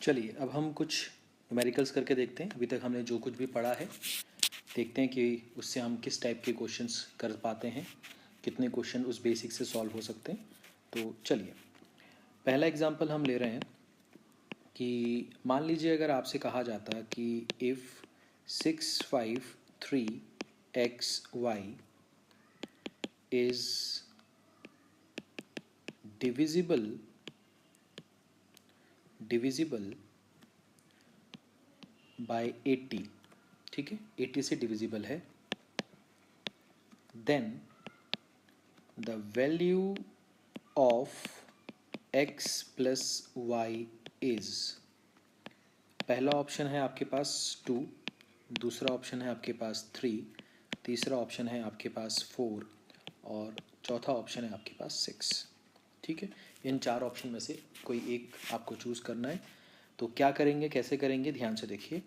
चलिए अब हम कुछ न्यूमेरिकल्स करके देखते हैं। अभी तक हमने जो कुछ भी पढ़ा है देखते हैं कि उससे हम किस टाइप के क्वेश्चंस कर पाते हैं, कितने क्वेश्चन उस बेसिक से सॉल्व हो सकते हैं। तो चलिए पहला एग्जांपल हम ले रहे हैं कि मान लीजिए अगर आपसे कहा जाता कि if 653xy is divisible by 80, ठीक है, 80 से डिविजिबल है, then the value of x plus y is, पहला ऑप्शन है आपके पास 2, दूसरा ऑप्शन है आपके पास 3, तीसरा ऑप्शन है आपके पास 4 और चौथा ऑप्शन है आपके पास 6। ठीक है, इन चार ऑप्शन में से कोई एक आपको चूज़ करना है। तो क्या करेंगे, कैसे करेंगे, ध्यान से देखिए।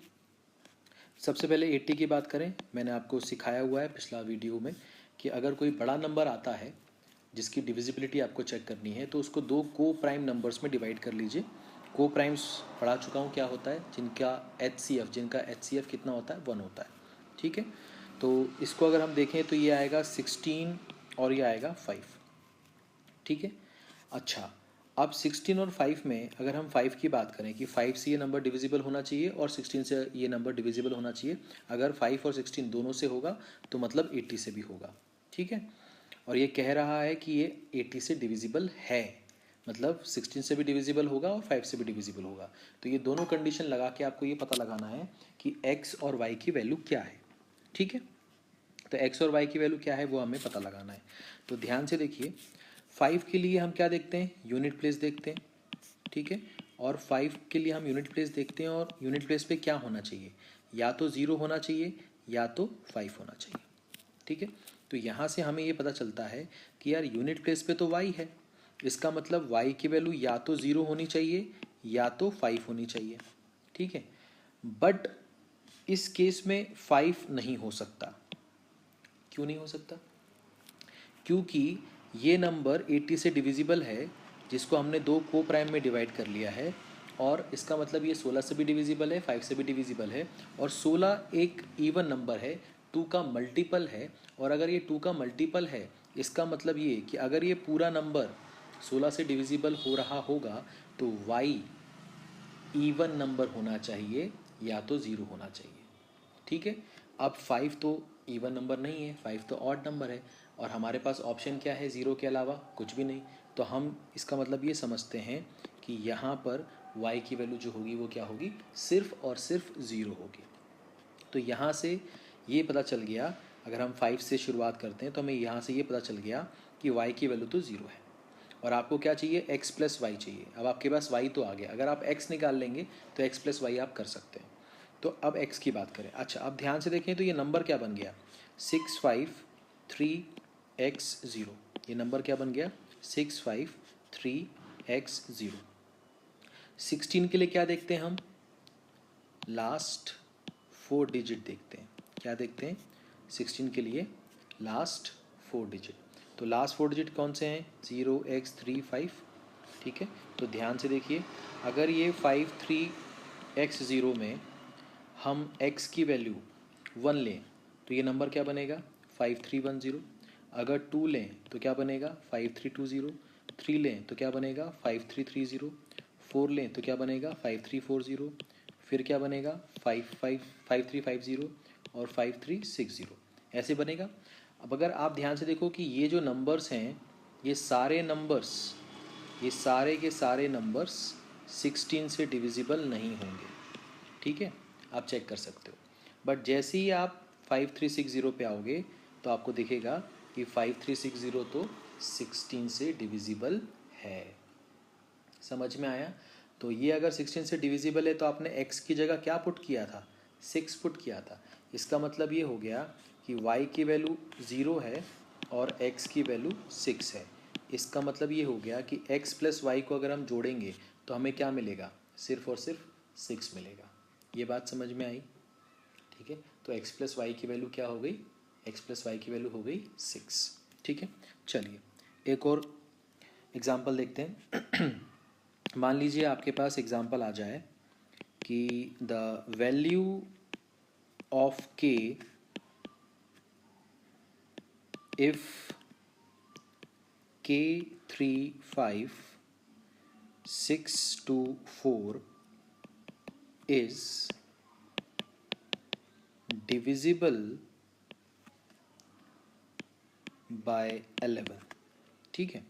सबसे पहले 80 की बात करें। मैंने आपको सिखाया हुआ है पिछला वीडियो में कि अगर कोई बड़ा नंबर आता है जिसकी डिविजिबिलिटी आपको चेक करनी है तो उसको दो को प्राइम नंबर्स में डिवाइड कर लीजिए। को प्राइम्स पढ़ा चुका हूँ क्या होता है, जिनका HCF कितना होता है, 1 होता है। ठीक है, तो इसको अगर हम देखें तो ये आएगा 16 और ये आएगा 5। ठीक है, अच्छा अब 16 और 5 में अगर हम 5 की बात करें कि 5 से ये नंबर डिविजिबल होना चाहिए और 16 से ये नंबर डिविजिबल होना चाहिए। अगर 5 और 16 दोनों से होगा तो मतलब 80 से भी होगा। ठीक है, और ये कह रहा है कि ये 80 से डिविजिबल है, मतलब 16 से भी डिविजिबल होगा और 5 से भी डिविजिबल होगा। तो ये दोनों कंडीशन लगा के आपको ये पता लगाना है कि x और y की वैल्यू क्या है। ठीक है, तो x और y की वैल्यू क्या है वो हमें पता लगाना है। तो ध्यान से देखिए, 5 के लिए हम क्या देखते हैं, यूनिट प्लेस देखते हैं। ठीक है, और 5 के लिए हम यूनिट प्लेस देखते हैं और यूनिट प्लेस पे क्या होना चाहिए, या तो 0 होना चाहिए या तो 5 होना चाहिए। ठीक है, तो यहाँ से हमें ये पता चलता है कि यार यूनिट प्लेस पे तो y है, इसका मतलब y की वैल्यू या तो 0 होनी चाहिए या तो 5 होनी चाहिए। ठीक है, बट इस केस में 5 नहीं हो सकता। क्यों नहीं हो सकता, क्योंकि ये नंबर 80 से डिविजिबल है, जिसको हमने दो को प्राइम में डिवाइड कर लिया है, और इसका मतलब ये 16 से भी डिविजिबल है, 5 से भी डिविजिबल है, और 16 एक इवन नंबर है, 2 का मल्टीपल है। और अगर ये 2 का मल्टीपल है इसका मतलब ये कि अगर ये पूरा नंबर 16 से डिविजिबल हो रहा होगा तो y इवन नंबर होना चाहिए या तो 0 होना चाहिए। ठीक है, अब 5 तो इवन नंबर नहीं है, 5 तो ऑड नंबर है, और हमारे पास ऑप्शन क्या है, 0 के अलावा कुछ भी नहीं। तो हम इसका मतलब ये समझते हैं कि यहाँ पर y की वैल्यू जो होगी वो क्या होगी, सिर्फ और सिर्फ 0 होगी। तो यहाँ से ये पता चल गया, अगर हम 5 से शुरुआत करते हैं तो हमें यहाँ से ये पता चल गया कि y की वैल्यू तो 0 है, और आपको क्या चाहिए, x प्लस वाई चाहिए। अब आपके पास y तो आ गया, अगर आप x निकाल लेंगे तो x प्लस वाई आप कर सकते हैं। तो अब x की बात करें। अच्छा अब ध्यान से देखें तो ये नंबर क्या बन गया, 653x0। ये नंबर क्या बन गया, 653x0। 16 के लिए क्या देखते हैं हम, लास्ट 4 डिजिट देखते हैं। क्या देखते हैं, 16 के लिए लास्ट 4 डिजिट। तो लास्ट 4 डिजिट कौन से हैं, 0x35। ठीक है, तो ध्यान से देखिए, अगर ये 53x0 में हम x की वैल्यू 1 लें तो ये नंबर क्या बनेगा, 5310। अगर 2 लें तो क्या बनेगा, 5320। 3 लें तो क्या बनेगा, 5330। 4 लें तो क्या बनेगा, 5340। फिर क्या बनेगा, 5350 और 5360, ऐसे बनेगा। अब अगर आप ध्यान से देखो कि ये जो नंबर्स हैं, ये सारे नंबर्स, ये सारे के सारे नंबर्स 16 से डिविजिबल नहीं होंगे। ठीक है, आप चेक कर सकते हो। बट जैसे ही आप 5360 पे आओगे तो आपको दिखेगा कि 5360 तो 16 से डिविजिबल है। समझ में आया। तो ये अगर 16 से डिविजिबल है तो आपने x की जगह क्या पुट किया था, 6 पुट किया था। इसका मतलब ये हो गया कि y की वैल्यू 0 है और x की वैल्यू 6 है। इसका मतलब ये हो गया कि x प्लस वाई को अगर हम जोड़ेंगे तो हमें क्या मिलेगा, सिर्फ और सिर्फ 6 मिलेगा। ये बात समझ में आई। ठीक है, तो x प्लस वाई की वैल्यू क्या हो गई, x प्लस वाई की वैल्यू हो गई 6। ठीक है, चलिए एक और एग्जाम्पल देखते हैं। मान लीजिए आपके पास एग्जाम्पल आ जाए कि द वैल्यू ऑफ के if k 3 5 6 2 4 is divisible by 11। ठीक है,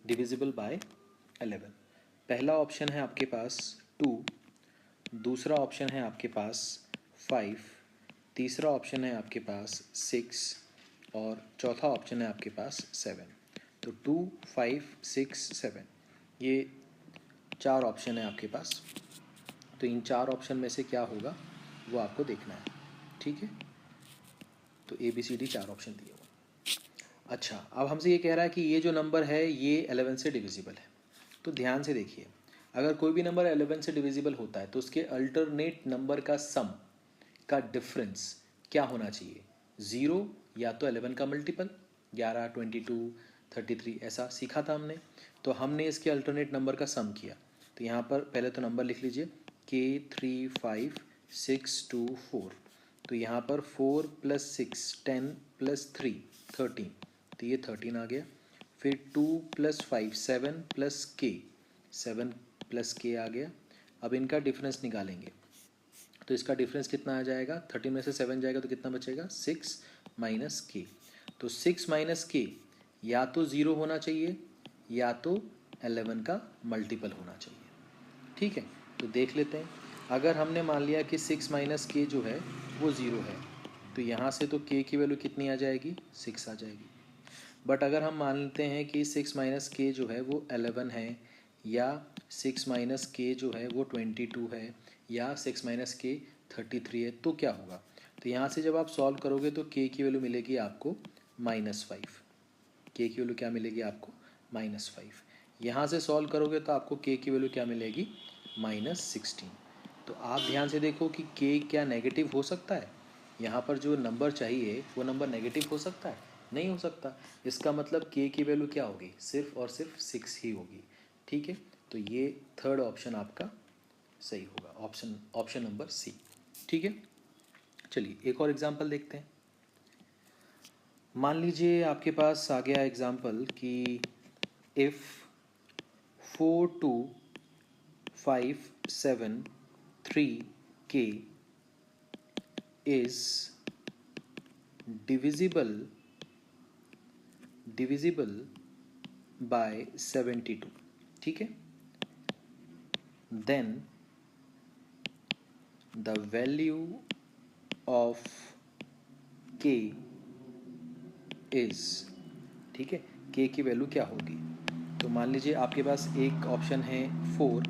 डिविजिबल बाय 11। पहला ऑप्शन है आपके पास 2, दूसरा ऑप्शन है आपके पास 5, तीसरा ऑप्शन है आपके पास 6 और चौथा ऑप्शन है आपके पास 7। तो 2 5 6 7 ये 4 ऑप्शन है आपके पास। तो इन 4 ऑप्शन में से क्या होगा वो आपको देखना है। ठीक है, तो ABCD 4 ऑप्शन दिए हुए। अच्छा, अब हमसे ये कह रहा है कि ये जो नंबर है ये 11 से डिविजिबल है। तो ध्यान से देखिए, अगर कोई भी नंबर 11 से डिविजिबल होता है तो उसके अल्टरनेट नंबर का सम का डिफरेंस क्या होना चाहिए? 0 या तो 11 का मल्टीपल, 11 22 33 ऐसा सीखा था हमने। तो हमने इसके अल्टरनेट नंबर का सम किया। तो यहाँ पर पहले तो नंबर लिख लीजिए k 3 5 6 2 4। तो यहाँ पर 4 + 6 10 + 3 13, तो ये 13 आ गया। फिर 2 + 5 7 + k 7 + k आ गया। अब इनका डिफरेंस निकालेंगे तो इसका डिफरेंस कितना आ जाएगा? 13 में से 7 जाएगा तो कितना बचेगा? 6 - k। तो 6 - k या तो 0 होना चाहिए या तो 11 का मल्टीपल होना चाहिए। ठीक है, तो देख लेते हैं। अगर हमने मान लिया कि 6 - k जो है वो 0 है, तो यहाँ से तो k की वैल्यू कितनी आ जाएगी? 6 आ जाएगी। बट अगर हम मानते हैं कि 6 - k जो है वो 11 है, या 6 - k जो है वो 22 है, या 6 - k 33 है, तो क्या होगा? तो यहाँ से जब आप सॉल्व करोगे तो k की वैल्यू मिलेगी आपको -5। k की वैल्यू क्या मिलेगी आपको? -5। यहाँ से सॉल्व करोगे तो आपको k की वैल्यू क्या मिलेगी? -16। तो आप ध्यान से देखो कि k क्या नेगेटिव हो सकता है? यहाँ पर जो नंबर चाहिए वो नंबर नेगेटिव हो सकता है? नहीं हो सकता। इसका मतलब k की वैल्यू क्या होगी? सिर्फ और सिर्फ 6 ही होगी। ठीक है, तो ये थर्ड ऑप्शन आपका सही होगा, ऑप्शन नंबर सी। ठीक है, चलिए एक और एग्जांपल देखते हैं। मान लीजिए आपके पास आ गया एग्जांपल कि if 4 2 5 7 3 k is divisible by 72। ठीक है, then the value of k is, ठीक है, k की वैल्यू क्या होगी? तो मान लीजिए आपके पास एक ऑप्शन है 4,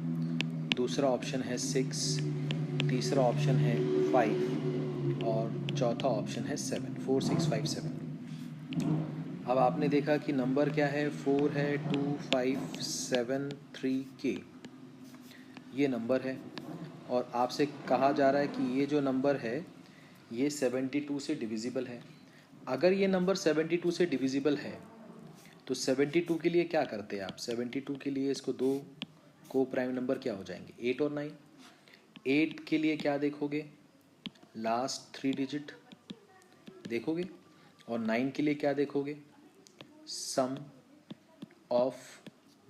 दूसरा ऑप्शन है 6, तीसरा ऑप्शन है 5 और चौथा ऑप्शन है 7। 4 6 5 7। अब आपने देखा कि नंबर क्या है? 4 है, 2 5 7 3 k ये नंबर है, और आपसे कहा जा रहा है कि ये जो नंबर है ये 72 से डिविजिबल है। अगर ये नंबर 72 से डिविजिबल है तो 72 के लिए क्या करते हैं आप? 72 के लिए इसको दो को प्राइम नंबर क्या हो जाएंगे? 8 और 9। 8 के लिए क्या देखोगे? लास्ट 3 डिजिट देखोगे। और 9 के लिए क्या देखोगे? सम ऑफ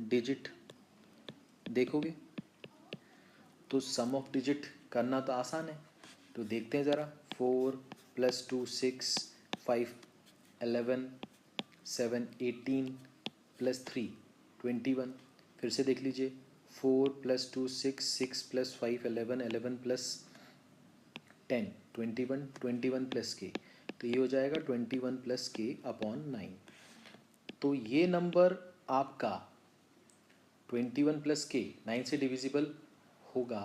डिजिट देखोगे। तो सम ऑफ डिजिट करना तो आसान है, तो देखते हैं ज़रा। 4 + 2 6 5 11 7 18 + 3 21। फिर से देख लीजिए, 4 + 2 6 6 + 5 11 11 + 10 21 21 + k। तो ये हो जाएगा 21 + k/9। तो ये नंबर आपका 21 + k 9 से डिविजिबल होगा।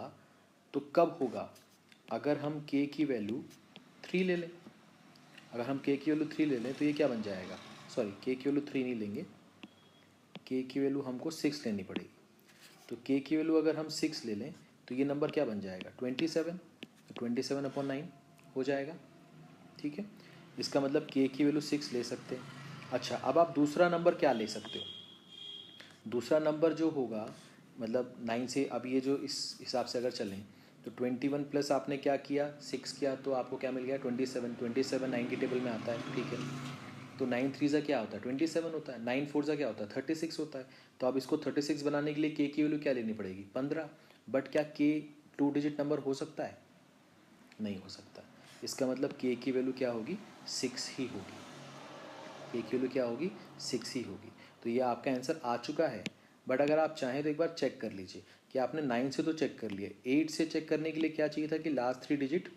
तो कब होगा? अगर हम k की वैल्यू 3 ले लें। अगर हम k की वैल्यू 3 ले लें तो ये क्या बन जाएगा? सॉरी, k की वैल्यू 3 नहीं लेंगे, k की वैल्यू हमको 6 लेनी पड़ेगी। तो k की वैल्यू अगर हम 6 ले लें तो ये नंबर क्या बन जाएगा? 27। तो 27/9 हो जाएगा। ठीक है, इसका मतलब k की वैल्यू 6 ले सकते हैं। अच्छा, अब आप दूसरा नंबर क्या ले सकते हो? दूसरा नंबर जो होगा मतलब 9 से अब ये जो इस हिसाब से अगर चलें तो 21 प्लस आपने क्या किया 6 किया तो आपको क्या मिल गया 27 9 की टेबल में आता है, ठीक है। तो 9 3 ज़ा क्या होता है 27 होता है, 9 4 ज़ा क्या होता है 36 होता है। तो अब इसको 36 बनाने के लिए के की वैल्यू क्या लेनी पड़ेगी 15। बट क्या के 2 डिजिट नंबर हो सकता है, नहीं हो सकता। इसका मतलब के की वैल्यू क्या होगी 6 ही होगी, के की वैल्यू क्या होगी 6 ही होगी। तो ये आपका आंसर आ चुका है। बट अगर आप चाहें तो एक बार चेक कर लीजिए कि आपने 9 से तो चेक कर लिया, 8 से चेक करने के लिए क्या चाहिए था कि लास्ट 3 डिजिट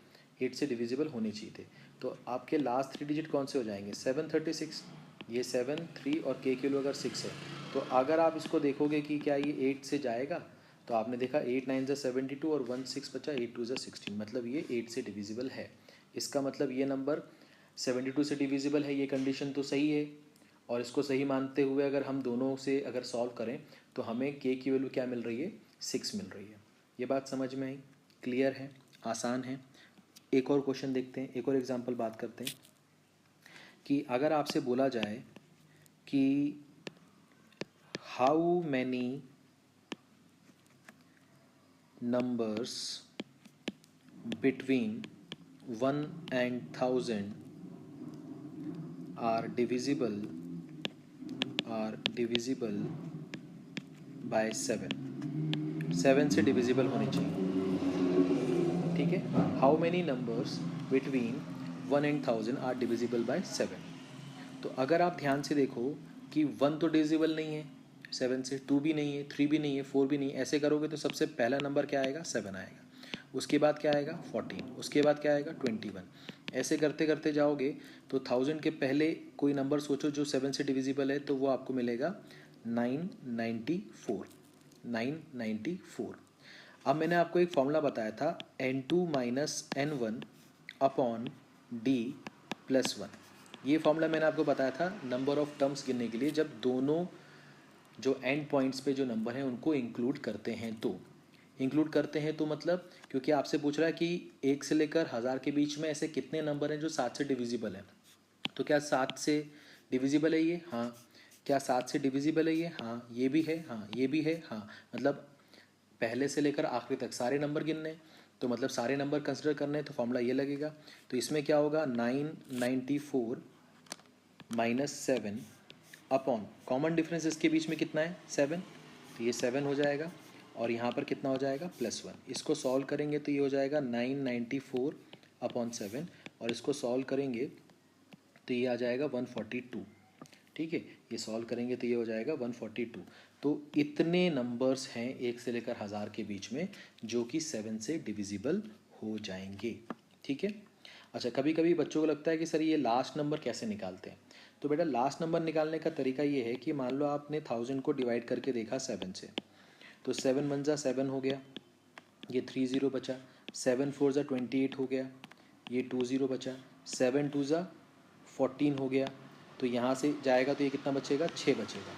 8 से डिविजिबल होने चाहिए थे। तो आपके लास्ट 3 डिजिट कौन से हो जाएंगे 736, ये 7 3 और के की वैल्यू अगर 6 है तो अगर आप इसको देखोगे कि क्या ये 8 से जाएगा तो आपने देखा 8 9 ज़ा 72 और 1 6 बचा 8 2 ज़ा 16, मतलब ये 8 से डिविजिबल है। इसका मतलब ये नंबर 72 से डिविजिबल है, ये कंडीशन तो सही है। और इसको सही मानते हुए अगर हम दोनों से अगर सॉल्व करें तो हमें के की वैल्यू क्या मिल रही है 6 मिल रही है। ये बात समझ में आई, क्लियर है, आसान है। एक और क्वेश्चन देखते हैं, एक और एग्जांपल बात करते हैं कि अगर आपसे बोला जाए कि how many numbers between 1 and 1000 are divisible by 7 से डिविजिबल होने चाहिए, ठीक है। How many numbers between 1 and 1000 are divisible by 7। तो अगर आप ध्यान से देखो कि 1 तो डिविजिबल नहीं है 7 से, 2 भी नहीं है, 3 भी नहीं है, 4 भी नहीं है। ऐसे करोगे तो सबसे पहला नंबर क्या आएगा 7 आएगा, उसके बाद क्या आएगा 14, उसके बाद क्या आएगा 21। ऐसे करते करते जाओगे तो 1000 के पहले कोई नंबर सोचो जो 7 से डिविजिबल है, तो वो आपको मिलेगा 994। 994। अब मैंने आपको एक फॉर्मूला बताया था n2 minus n1 upon d plus 1। ये फॉर्मूला मैंने आपको बताया था नंबर ऑफ टर्म्स गिनने के लिए, जब दोनों जो एंड पॉइंट्स पे जो नंबर हैं उनको इंक्लूड करते हैं। तो इंक्लूड करते हैं तो मतलब क्योंकि आपसे पूछ रहा है कि 1 से लेकर 1000 के बीच में ऐसे कितने नंबर हैं जो 7 से डिविजिबल है। तो क्या 7 से डिविजिबल है ये, हाँ। क्या 7 से डिविजिबल है ये, हाँ। ये भी है, हाँ। ये भी है, हाँ। मतलब पहले से लेकर आखिरी तक सारे नंबर गिनने, तो मतलब सारे नंबर कंसिडर करने, तो फॉर्मूला ये लगेगा। तो इसमें क्या होगा 994 माइनस 7 अपॉन कॉमन डिफरेंस इसके बीच में कितना है 7, तो ये 7 हो जाएगा और यहाँ पर कितना हो जाएगा +1। इसको सॉल्व करेंगे तो ये हो जाएगा 994 अपॉन 7 और इसको सॉल्व करेंगे तो ये आ जाएगा 142, ठीक है। ये सॉल्व करेंगे तो ये हो जाएगा 142। तो इतने नंबर्स हैं 1 से लेकर 1000 के बीच में जो कि 7 से डिविजिबल हो जाएंगे, ठीक है। अच्छा, कभी कभी बच्चों को लगता है कि सर ये लास्ट नंबर कैसे निकालते हैं। तो बेटा लास्ट नंबर निकालने का तरीका ये है कि मान लो आपने 1000 को डिवाइड करके देखा 7 से, तो 7 1 ज़ा 7 हो गया, ये 3 0 बचा, 7 4 ज़ा 28 हो गया, ये 2 0 बचा, 7 2 ज़ा 14 हो गया। तो यहाँ से जाएगा तो ये कितना बचेगा 6 बचेगा,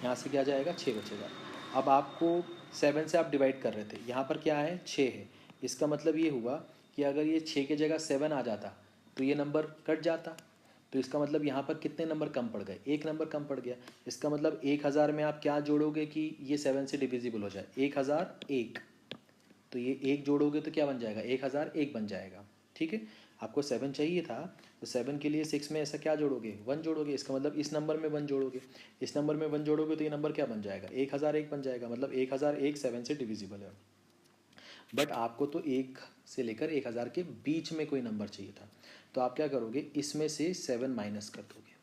यहाँ से क्या जाएगा 6 बचेगा। अब आपको 7 से आप डिवाइड कर रहे थे, यहाँ पर क्या है 6 है। इसका मतलब ये हुआ कि अगर ये 6 की जगह 7 आ जाता तो ये नंबर कट जाता। तो इसका मतलब यहाँ पर कितने नंबर कम पड़ गए, एक नंबर कम पड़ गया। इसका मतलब 1000 में आप क्या जोड़ोगे कि ये 7 से डिविजिबल हो जाए 1001। तो ये 1 जोड़ोगे तो क्या बन जाएगा 1001 बन जाएगा, ठीक है। आपको 7 चाहिए था तो 7 के लिए 6 में ऐसा क्या जोड़ोगे 1 जोड़ोगे। इसका मतलब इस नंबर में 1 जोड़ोगे, इस नंबर में 1 जोड़ोगे तो ये नंबर क्या बन जाएगा 1001 बन जाएगा। मतलब 1001 7 से डिविजिबल है। बट आपको तो 1 से लेकर 1000 के बीच में कोई नंबर चाहिए था, तो आप क्या करोगे इसमें से 7 माइनस कर दोगे,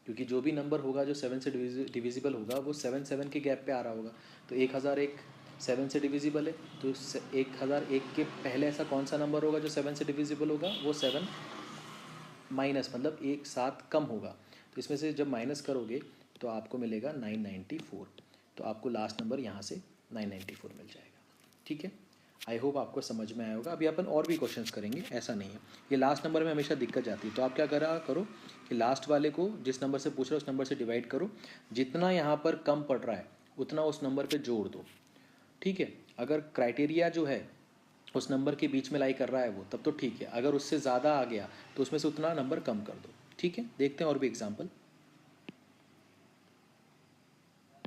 क्योंकि जो भी नंबर होगा जो 7 से डिविजिबल होगा वो 7 7 के गैप पे आ रहा होगा। तो 1001 7 से डिविजिबल है, तो 1001 के पहले ऐसा कौन सा नंबर होगा जो 7 से डिविजिबल होगा, वो 7 माइनस मतलब एक साथ कम होगा। तो इसमें से जब माइनस करोगे तो आपको मिलेगा 994। तो आपको लास्ट नंबर यहाँ से 994 मिल जाएगा, ठीक है। आई होप आपको समझ में आया होगा। अभी अपन और भी क्वेश्चंस करेंगे, ऐसा नहीं है। ये लास्ट नंबर में हमेशा दिक्कत जाती है, तो आप क्या करो कि लास्ट वाले को जिस नंबर से पूछ रहे हो उस नंबर से डिवाइड करो, जितना यहाँ पर कम पड़ रहा है उतना उस नंबर पे जोड़ दो, ठीक है। अगर क्राइटेरिया जो है उस नंबर के बीच में लाई कर रहा है वो, तब तो ठीक है। अगर उससे ज़्यादा आ गया तो उसमें से उतना नंबर कम कर दो, ठीक है। देखते हैं और भी एग्जाम्पल।